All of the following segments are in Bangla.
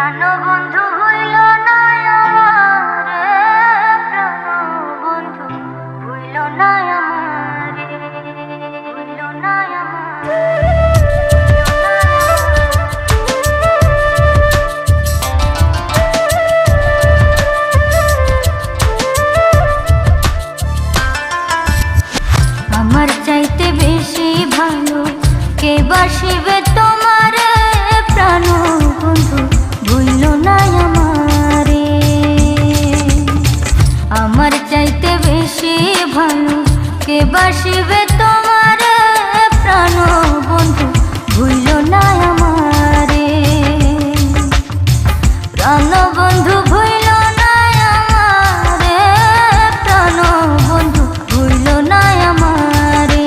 প্রাণবন্ধু হইল না আমারে, প্রাণবন্ধু হইল না আমারে, হইল না আমারে। আমার চাইতে বেশি ভালো কে বাসিবে তোমারে, প্রাণবন্ধু ভুইল না আমারে। আমার চাইতে বেশি ভালো কে বাসিবে তোমারে, প্রাণবন্ধু ভুইল না আমারে। প্রাণবন্ধু ভুইল না আমারে, প্রাণবন্ধু ভুইল না আমারে।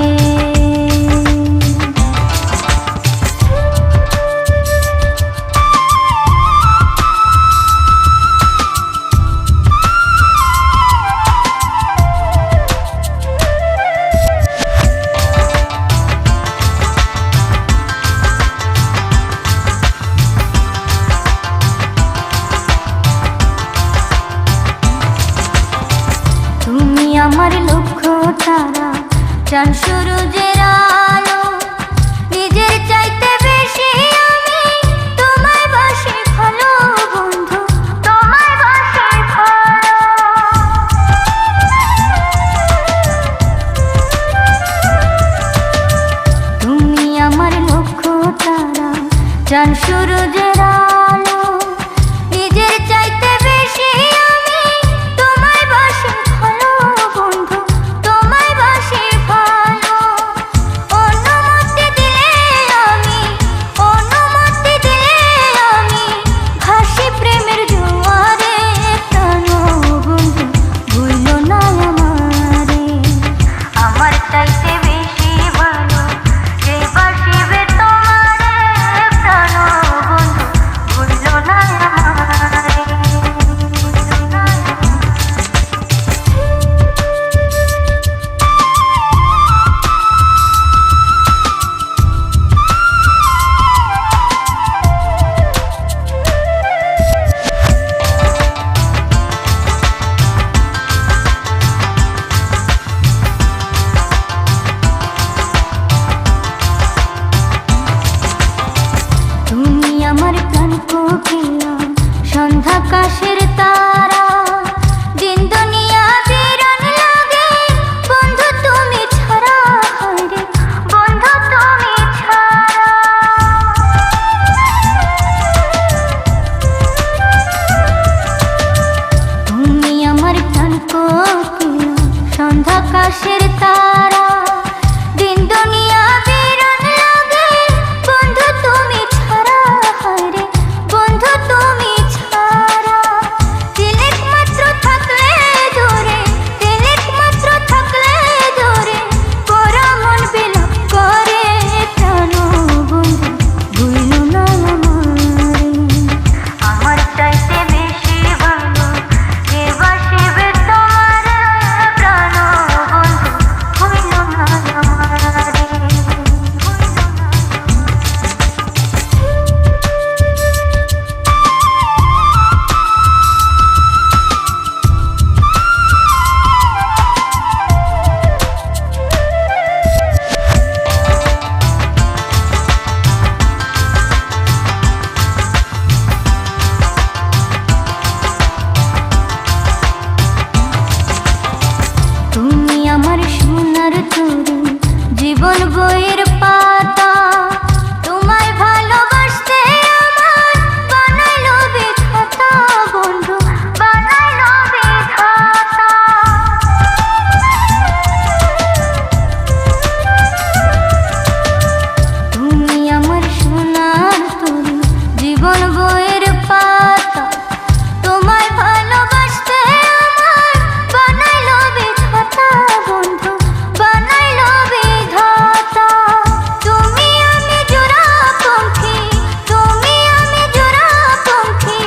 তুমি আমার লক্ষ্য তারা, চাঁদ সূরজের আলো, নিজের চাইতে বেশি আমি তোমায় বাসি ভালো বন্ধু, তোমায় বাসি ভালো। তুমি আমার লক্ষ্য তারা, চাঁদ সূরজের আলো, নিজের চাইতে বেশি আমি তোমায় বাসি ভালো বন্ধু, তোমায় বাসি ভালো। অনুমতি দিলে আমি, অনুমতি দিলে আমি ভাসি প্রেমের জোয়ারে, প্রাণবন্ধু ভুইল না আমারে। আমার চাইতে বেশি ভালো কে বাসিবে তোমারে, প্রাণবন্ধু ভুইল না আমারে, ভুইল না আমারে। তুমি আমার প্রাণ কোকিলা, সন্ধ্যাকাশের তারা, দিন দুনিয়া বিরান লাগে বন্ধু তুমি ছাড়া, হায়রে বন্ধু তুমি ছাড়া। তুমি আমার প্রাণ কোকিলা, সন্ধ্যাকাশের তারা, দিন দুনিয়া বিরান লাগে বন্ধু তুমি ছাড়া, হায়রে বন্ধু তুমি ছাড়া। তিলেক মাত্র থাকলে দূরে, তিলেক মাত্র থাকলে দূরে, পোড়া মন বিলাপ করে, প্রাণবন্ধু ভুইল না আমারে। আমার চাইতে বেশি ভালো কে বাসিবে তোমারে, প্রাণবন্ধু ভুইল না আমারে, ভুইল না। তুমি আমার সোনার তরী, জীবন বইয়ের পাতা, তোমায় ভালোবাসতে আমার বানাইলো বিধাতা বন্ধু, বানাইলো বিধাতা। তুমি আমার সোনার তরী, জীবন বইয়ের পাতা, তোমায় ভালোবাসতে আমার বানাইলো বিধাতা বন্ধু, বানাইলো বিধাতা। তুমি আমি জোড়া পঙ্খী, তুমি আমি জোড়া পঙ্খী,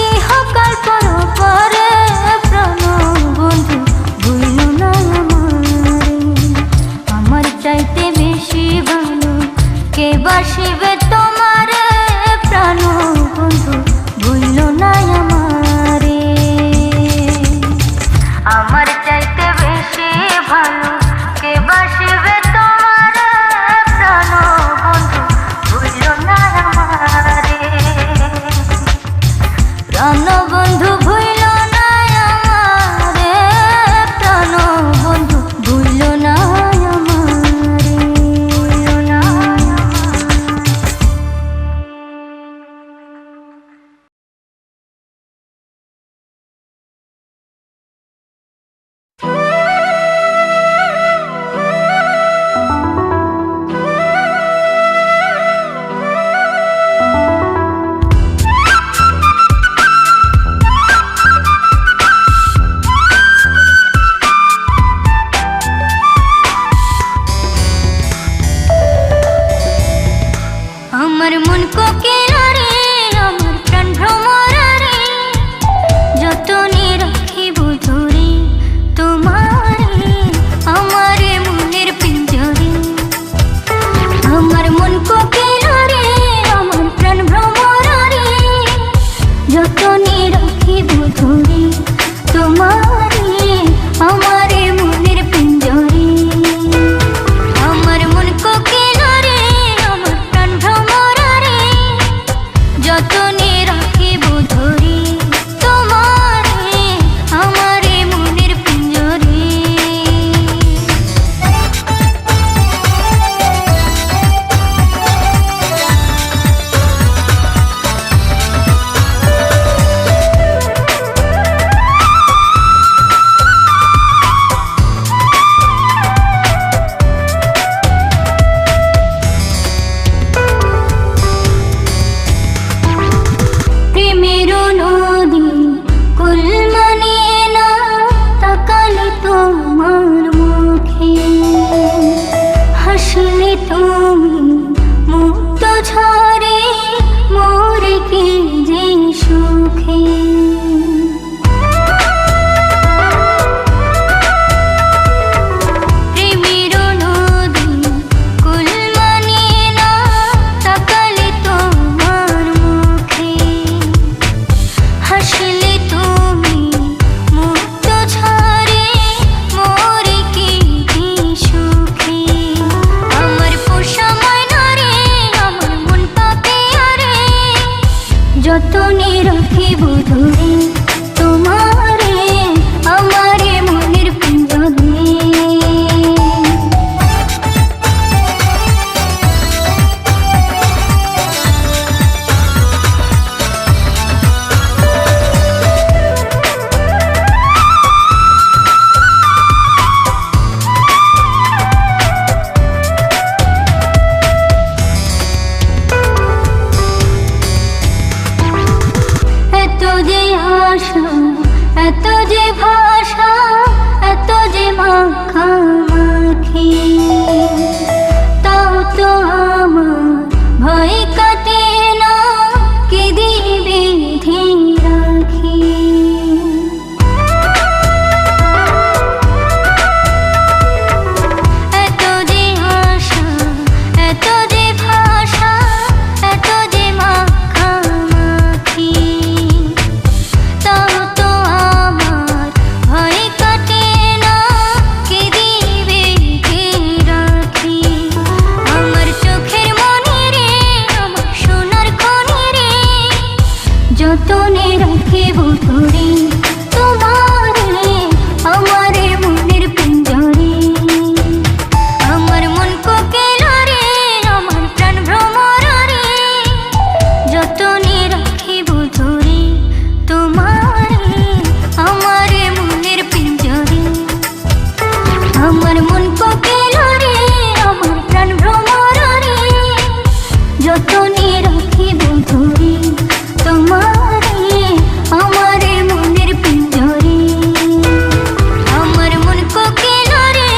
ইহকাল পরপরে, প্রাণবন্ধু ভুইল না আমারে। আমার চাইতে বেশি ভালো কে বাসিবে তোমারে, প্রাণবন্ধু ভুইল আমার মন কোকিলা রে, আমার প্রাণ ভ্রমরা রে, যতনে রাখিব ধরে তোমারে আমার মনের পিঞ্জরে। আমার মন কোকিলা রে, আমার প্রাণ ভ্রমরা রে, যতনে রাখিব ধরে তোমারে আমার মনের পিঞ্জরে। আমার মন কোকিলা রে, আমার প্রাণ ভ্রমরা রে, যতনে রাখিব ধরে তোমারে আমার মনের পিঞ্জরে। প্রেমের নদী কুল মানে না তাকালে তোমার মুখে, হাসলে তুমি মুক্ত ঝরে মোরে কি যে সুখে। প্রেমের নদী কুল মানে না তাকালে তোমার মুখে, হাসলে তুমি মুক্ত ঝরে মোরে কি যে সুখে। আমার পোষা ময়না রে, আমার মন পাপিয়া রে, যতনে রাখিব ধরে তোমারে আমার মনের পিঞ্জরে। এত যে আশা, এত যে ভাষা, এত যে মাখামাখি, তাও তো আমার ভয় কাটে না কি দিবে রাখি। এত যে আশা, এত যে ভাষা, এত যে মাখামাখি, তাও তো আমার ভয় কাটে না কি দিবে রাখি। আমার চোখের মনি রে, আমার সোনার খনি রে, যতনে রাখিব ধরে তোমারে আমার মনের পিঞ্জরে। আমার মন কোকিলা রে, আমার প্রাণ ভ্রমরা রে, যতনে রাখিব ধরে তোমারে আমার মনের পিঞ্জরে। আমার মন কোকিলা রে, আমার প্রাণ ভ্রমরা রে, যতনে রাখিব ধরে তোমারে আমার মনের পিঞ্জরে। আমার মন কোকিলা রে,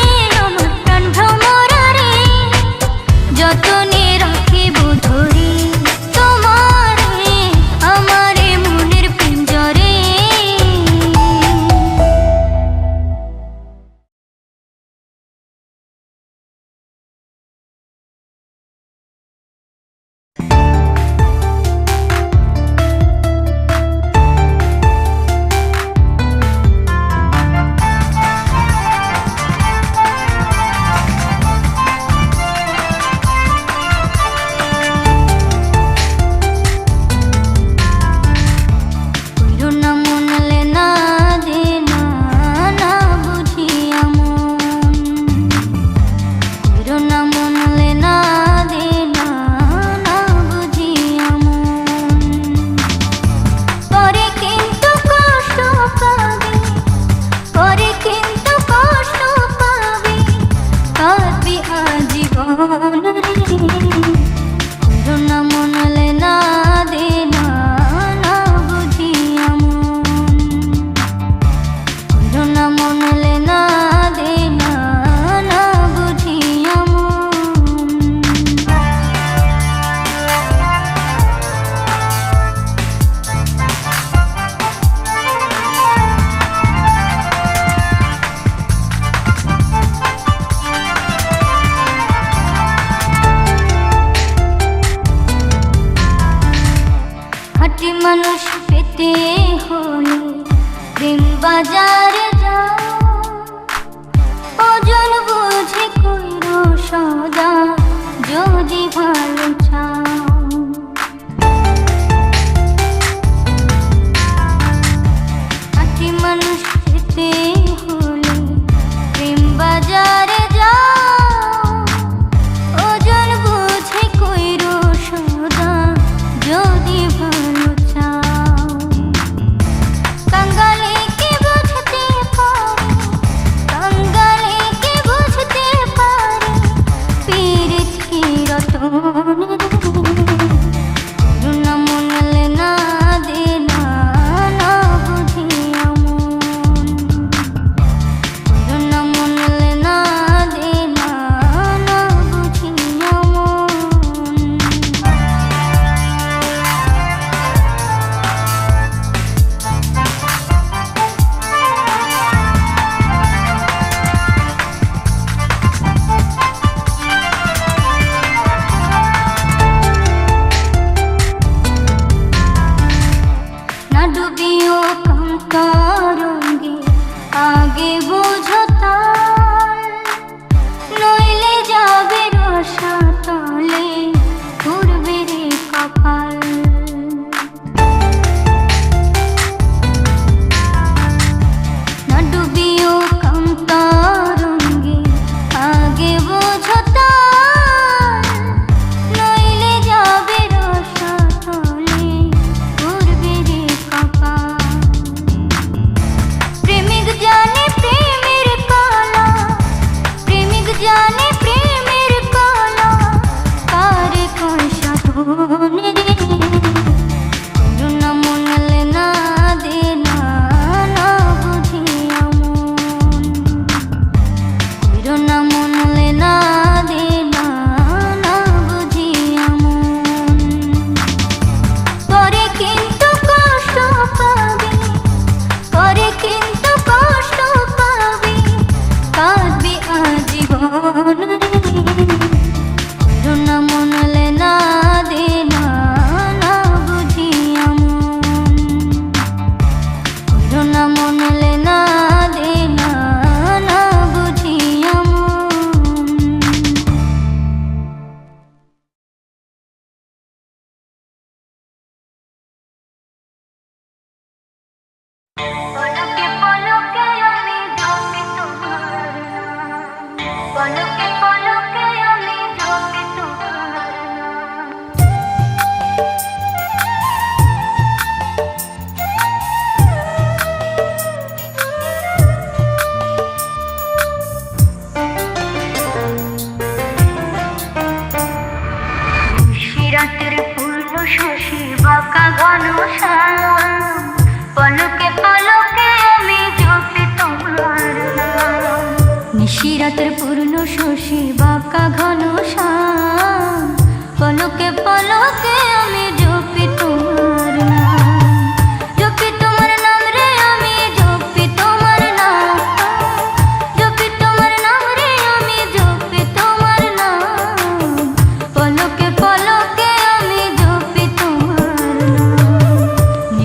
আমার প্রাণ ভ্রমরা রে, যতনে রাখিব ধরে তোমারে আমার মনের পিঞ্জরে। মানুষ পেতে হলে প্রেম বাজারে যাও, ওজন বুঝে কইরো সদা যদি ভালো চাও। খাঁটি মানুষ পেতে হলে প্রেম বাজারে যাও, ওজন বুঝে কইরো সদা যদি ভালো চাও। কাঙ্গালে কি বুঝতে পারে, কাঙ্গালে কি বুঝতে পারে পীড়িত কি রতন করুণা মনলে না দে না, না বুঝিয়া মন করুণা মনলে না দে না, না বুঝিয়া মন। না ডুবিও কান্তরঙ্গে আগে বোঝো তাল, নইলে যাবে রসাতলে ঘুরবে রে কপাল। না ডুবিও কান্তরঙ্গে আগে বোঝো তাল, নইলে যাবে রসাতলে ঘুরবে রে কপাল। প্রেমিক জানে প্রেমের কালা, প্রেমিক জানে প্রেমের কালা, কারে কয় সাধন রে করুণা মনলে না দে না, না বুঝিয়া মন করুণা মনলে না দে না, না বুঝিয়া মন। পরে কিন্তু কষ্ট পাবে, পরে কিন্তু কষ্ট পাবে, কাঁদবে আজীবন রে করুণা মনলে না দে না, না বুঝিয়া মন করুণা মনলে না দে না, না বুঝিয়া মন। পলকে পলকে আমি জপি তোমার নাম, পলকে পলকে আমি জপি তোমার নাম। নিশিরাতের পূর্ণ শশী বাঁকা ঘন শ্যাম, পলকে পলকে আমি জপি তোমার নাম। নিশিরাতের পূর্ণ শশী বাঁকা ঘন শ্যাম, পলকে পলকে আমি জপি তোমার নাম। জপি তোমার নাম রে আমি জপি তোমার নাম, জপি তোমার নাম রে আমি জপি তোমার নাম। পলকে পলকে আমি জপি তোমার নাম।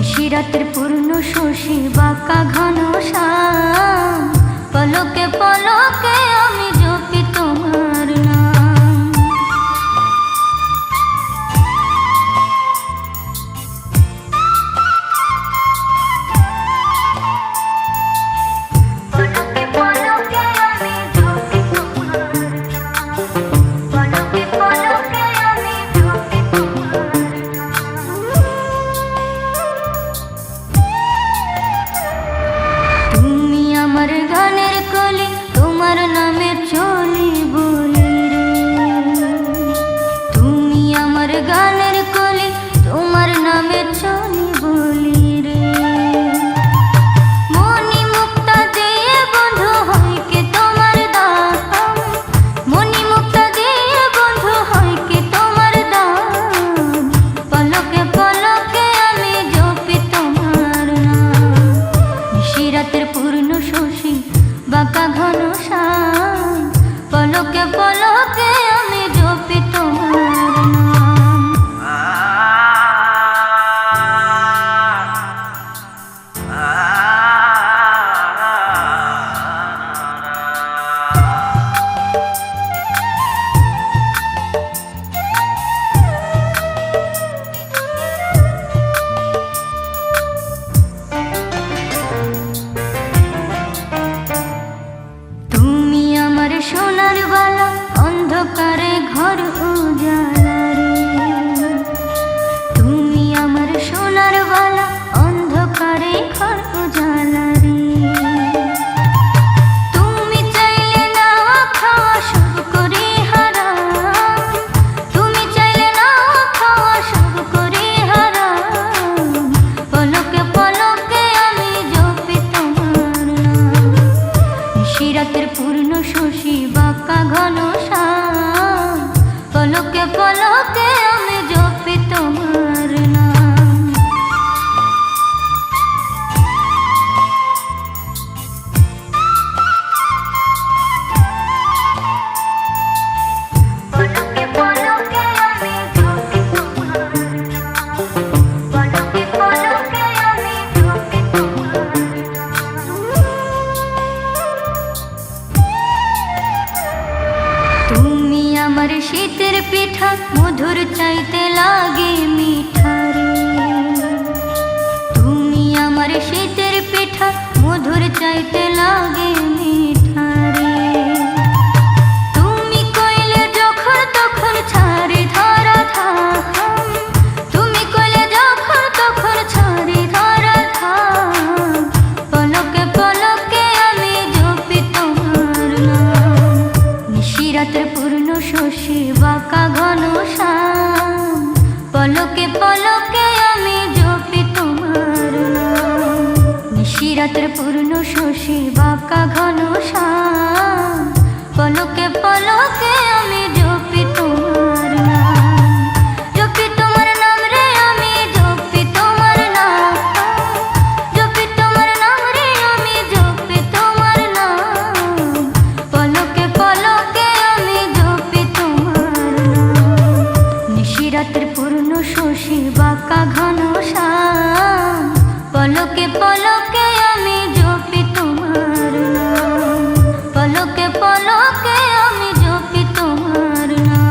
পলকে পলকে আমি জপি তোমার নাম। পলকে পলকে আমি জপি তোমার নাম, পলকে পলকে আমি জপি তোমার নাম। তুমি আমার শীতের পিঠা, মধুর চাইতে লাগে মিঠা রে। তুমি আমার শীতের পিঠা, মধুর চাইতে লাগে মিঠা রে। তুমি কইলে যখন তখন ছাড়ি ধরা থাম, তুমি কইলে যখন তখন ছাড়ি ধরা থাম। পলকে পলকে আমি জপি তোমার নাম, নিশিরাতের পূর্ণ শশী বাঁকা ঘন শ্যাম। পলকে পলকে আমি জপি তোমার নাম, নিশিরাতের পূর্ণ শশী বাঁকা ঘন শ্যাম। পলকে পলকে আমি জপি তোমার নাম, জপি তোমার নাম রে আমি জপি তোমার নাম, জপি তোমার নাম রে আমি জপি তোমার নাম। পলকে পলকে আমি জপি তোমার নাম, নিশিরাতের পূর্ণ শশী বাঁকা ঘন শ্যাম। পলকে পলকে আমি জপি তোমার নাম, পলকে পলকে আমি জপি তোমার নাম।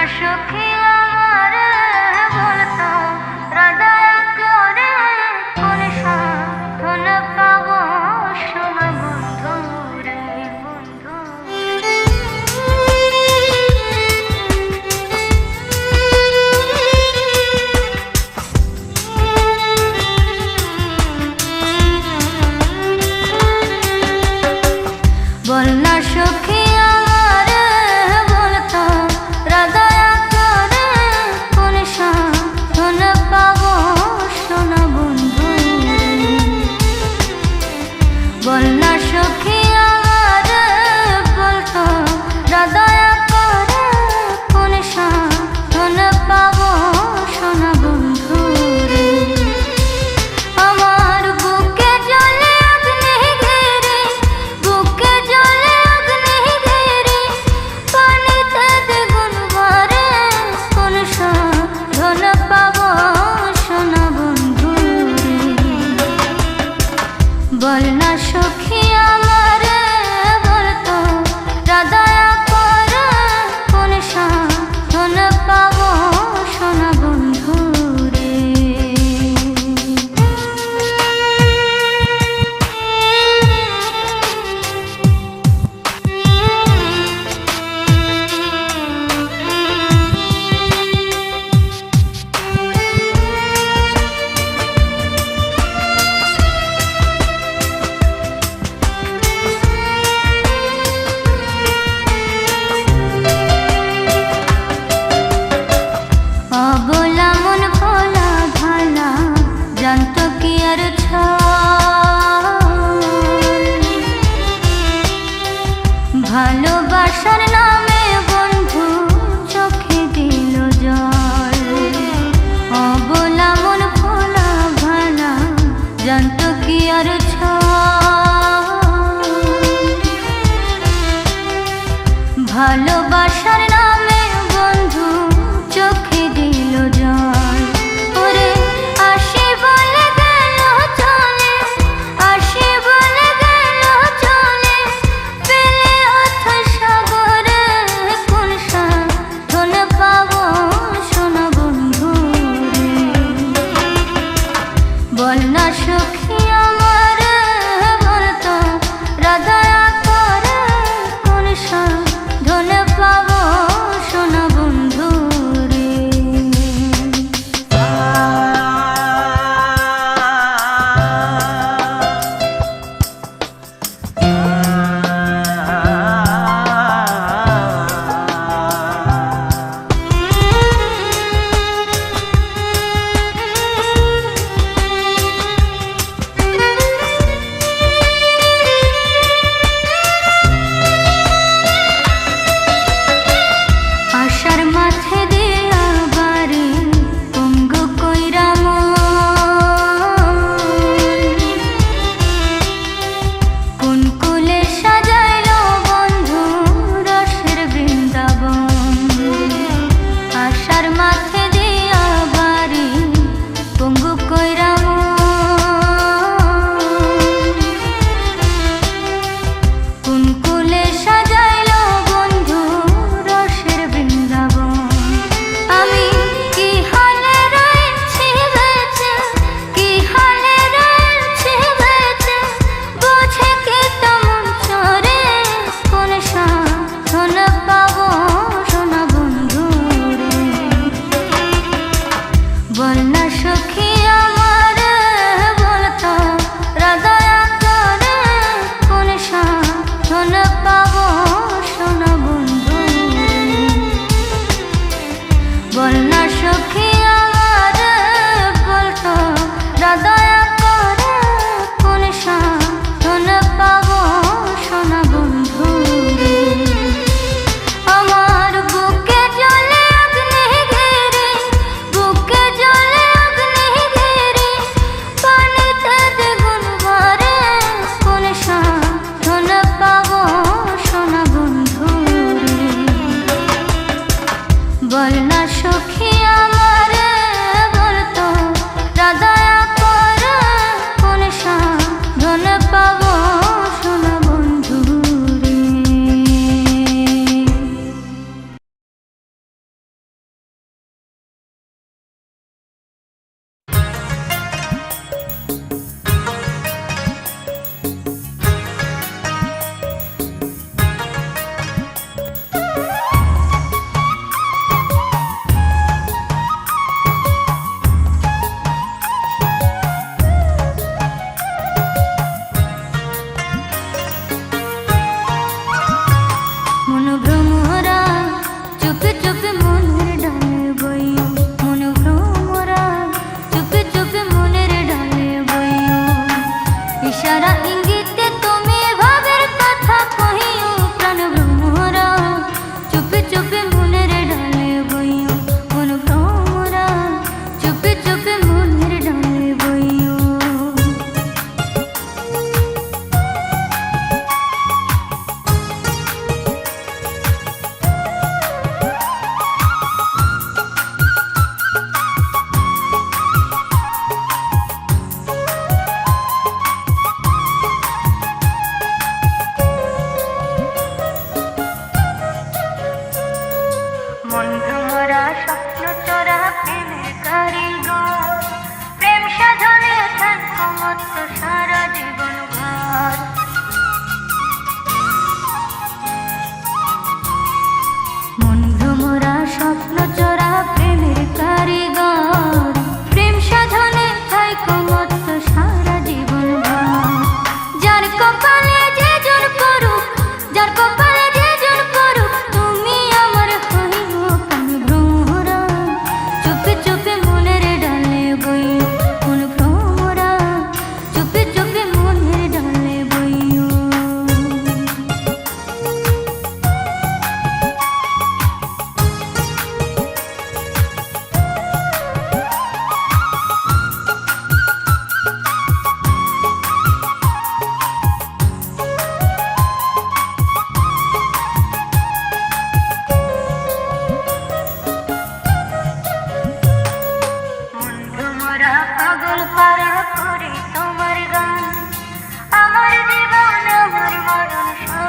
সখী আমারে বলতো হৃদয় করে কোন সাধন পাবো শোনা বন্ধু রে বন্ধু। বল না সখী আমারে বলতো হৃদয় করে কোন সাধন পাবো শোনা বন্ধু রে। বল না সখী আমারে বলতো হৃদয় করে কোন সাধন পাবো শোনা বন্ধু রে। আমার বুকে জ্বলে অগ্নি ঘিরে, বুকে জ্বলে অগ্নি ঘিরে, পানিতে দ্বিগুণ ভরে কোন সাধন পাবো শোনা বন্ধু রে। বল না সখী আমারে বলতো হৃদয় করে কোন সাধন পাবো শোনা বন্ধু রে।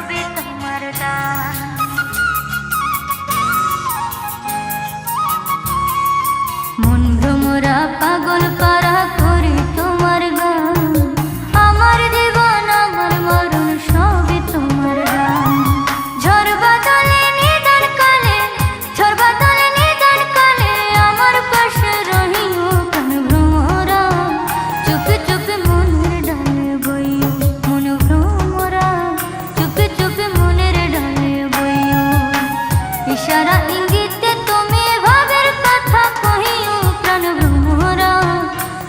সবই তোমার দান। মন ভ্রমরা পাগল পারা করি তোমার গান, আমার জীবন আমার মরণ সবই তোমার দান। ঝড় বাদলে নিদান কালে, ঝড় বাদলে নিদান কালে আমার পাশে রহিও প্রাণ ভ্রমরা, চুপে চুপে মনের ডালে বইও, মন ভ্রমরা চুপে চুপে মনের ডালে বইও। ইশারা ইঙ্গিতে তুমি ভাবের কথা কহিও প্রাণ ভ্রমরা,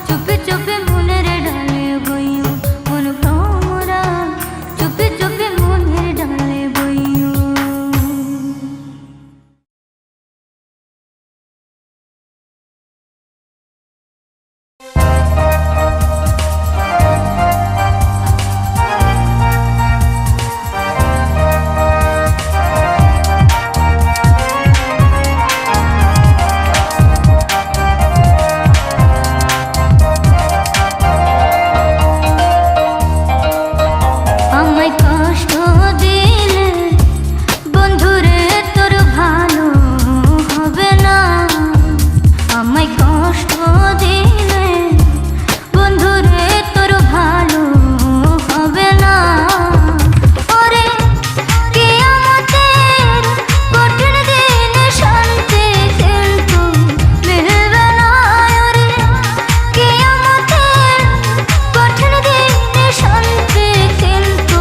চুপে চুপে মনের ডালে বইও, মন ভ্রমরা চুপে চুপে মনের ডালে বইও। আমায় কষ্ট দিলে বন্ধুরে তোর ভালো হবে না, আমায় কষ্ট দিলে বন্ধুরে তোর ভালো হবে না। ওরে কিয়ামতের কঠিন দিনে শান্তি কিন্তু মিলবে না। ওরে কিয়ামতের কঠিন দিনে শান্তি কিন্তু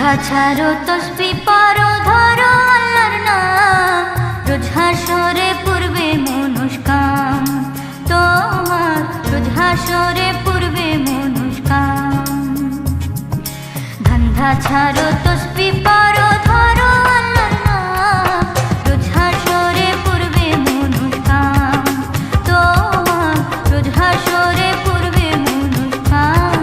ধান্ধা ছাড়ো তসবি পড়ো ধরো আল্লাহর নাম, রোজ হাসরে পূর্বে মনুষ্কাম তোমার, রোজ হাসরে পূর্বে মনুষ্কাম। ধান্ধা ছাড়ো তসবি পড়ো ধরো আল্লাহর নাম, রোজ হাসরে পূর্বে মনুষ্কাম তোমার, রোজ হাসরে পূর্বে মনুষ্কাম।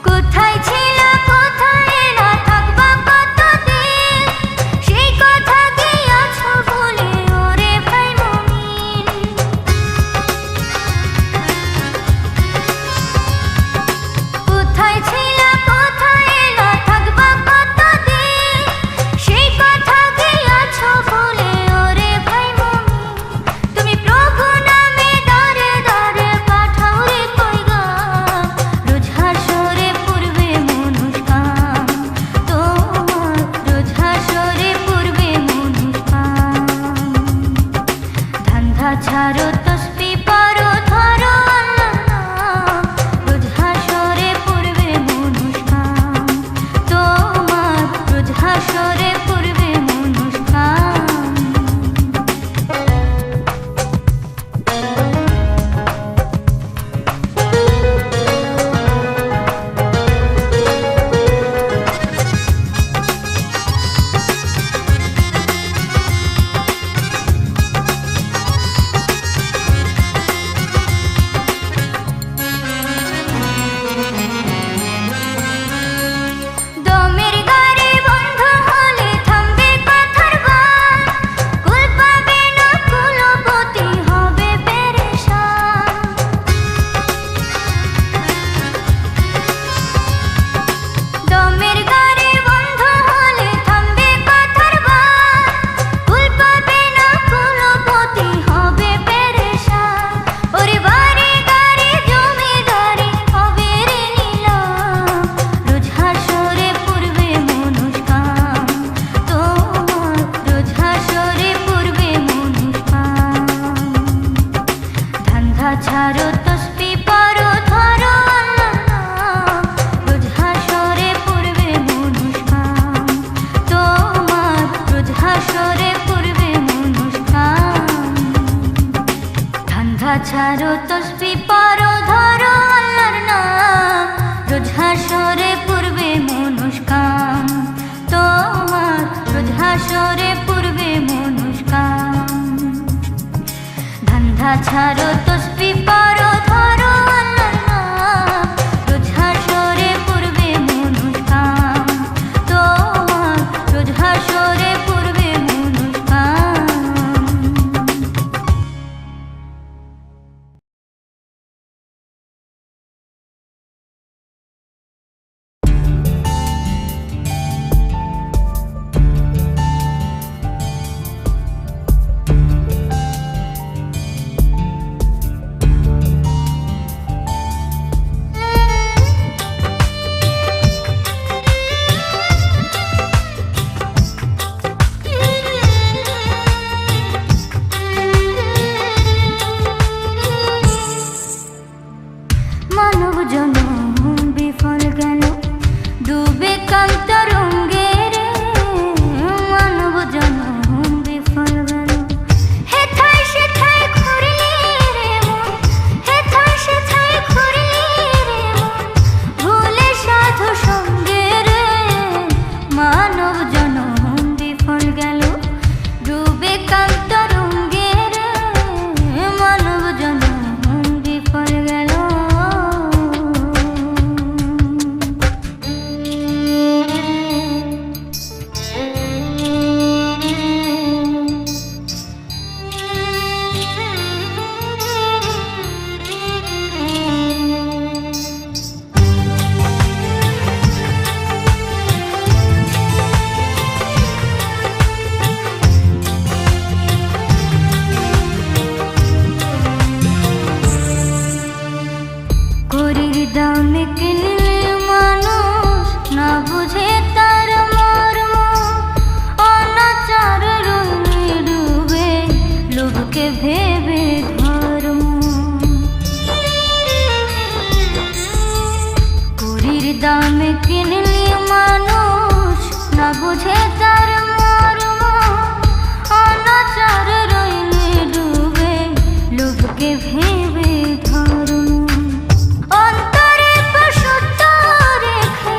কোথায় ছিল কোথায় না থাকবা কতদিন, সেই কথা গিয়েছো ভুলে ওরে ভাই মুমিন। কোথায় ছিল কোথায় না থাকবা কতদিন, সেই কথা গিয়েছো ভুলে ওরে ভাই মুমিন। তুমি প্রভু নামে দারে দারে পাঠাও রে পয়গাম, রোজ হাসরে পূর্বে মনুষ্কাম তোমার, রোজ হাসরে পূর্বে মনুষ্কাম। ধান্ধা ছাড়ো তসবি পড়ো ধরো আল্লাহর নাম, রোজ হাসরে পূর্বে মনুষ্কাম তোমার, রোজ হাসরে পূর্বে মনুষ্কাম। দমের গাড়ি বন্ধ হলে থামবে কথার বান, কুল পাবে না কুলপতি হবে পেরেশান। দমের গাড়ি বন্ধ হলে থামবে কথার বান, কুল পাবে না কুলপতি হবে পেরেশান। ওরে বাড়ি গাড়ি জমিদারি হবে রে নিলাম, রোজ হাসরে পূর্বে মনুষ্কাম তোমার, রোজ হাসরে পূর্বে মনুষ্কাম। ধান্ধা ছাড়ো তসবি পড়ো ধরো আল্লাহর নাম, রোজ হাসরে পূর্বে মনুষ্কাম তোমার, রোজ হাসরে পূর্বে মনুষ্কাম। ধান্ধা ছাড়ো তসবি পড়ো ধরো আল্লাহর নাম, রোজ হাসরে পূর্বে মনুষ্কাম তোমার, রোজ হাসরে পূর্বে মনুষ্কাম। ধান্ধা ছাড়ো তসবি পড়ো ধরো আল্লাহর নাম, রোজ হাসরে পূর্বে মনুষ্কাম তোমার, রোজ হাসরে পূর্বে মনুষ্কাম। তার মর্ম অনাচার রইলে ডুবে লোভকে ভেবে ধর্ম অন্তরে পশুত্ব রেখে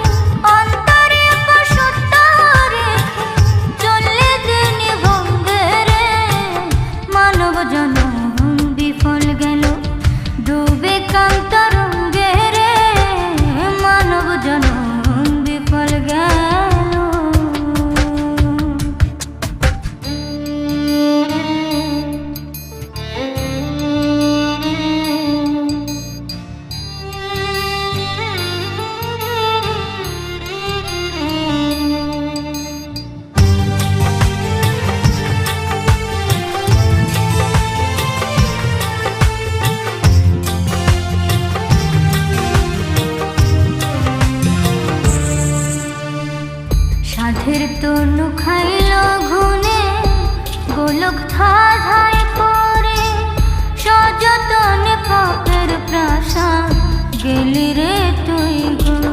অন্তরে পশুত্ব রেখে চললে দিন ভঙ্গে রে মানব জনম বিফল গেল ডুবে কান্তরঙ্গে রে মানব জনম বিফল গেল সাধের তনু খাইল ঘুনে গোলক ধাঁধায় পড়ে সযতনে পাপের প্রাসাদ গেলি রে তুই গো